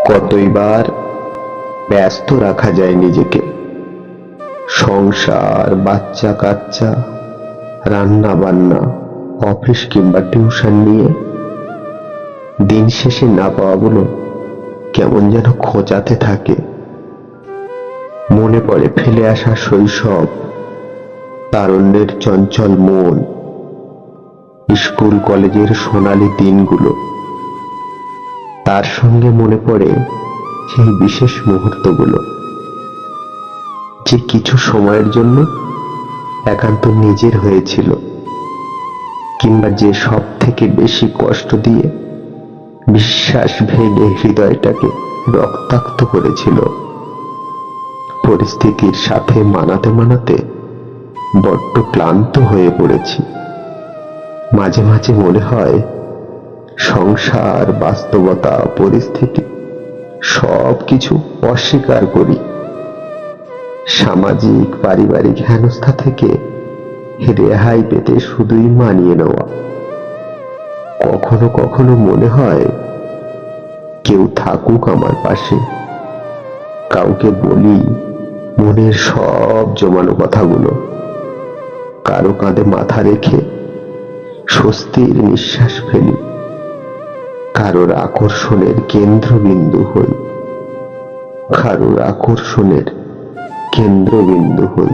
কতইবার ব্যস্ত রাখা যায় নিজেকে, সংসার, বাচ্চা কাচ্চা, রান্না বান্না, অফিস কিংবা টিউশন নিয়ে। দিন শেষে না পাওয়াগুলো কেমন যেন খোঁচাতে থাকে। মনে পড়ে ফেলে আসা শৈশব, তারুণ্যের চঞ্চল মন, স্কুল কলেজের সোনালী দিনগুলো। তার সঙ্গে মনে পড়ে সেই বিশেষ মুহূর্তগুলো, যে কিছু সময়ের জন্য একান্ত নিজের হয়েছিল, কিংবা যে সব থেকে বেশি কষ্ট দিয়ে বিশ্বাস ভেঙে হৃদয়টাকে রক্তাক্ত করেছিল। পরিস্থিতির সাথে মানাতে মানাতে বড্ড ক্লান্ত হয়ে পড়েছি। মাঝে মাঝে মনে হয় সংসার, বাস্তবতা, পরিস্থিতি সব কিছু অস্বীকার করি। সামাজিক পারিবারিক হেনস্থা থেকে রেহাই পেতে শুধুই মানিয়ে নেওয়া। কখনো কখনো মনে হয় কেউ থাকুক আমার পাশে, কাউকে বলি মনের সব জমানো কথাগুলো, কারো কাঁধে মাথা রেখে স্বস্তির নিঃশ্বাস ফেলি, কারোর আকর্ষণের কেন্দ্রবিন্দু হই, কারোর আকর্ষণের কেন্দ্রবিন্দু হই।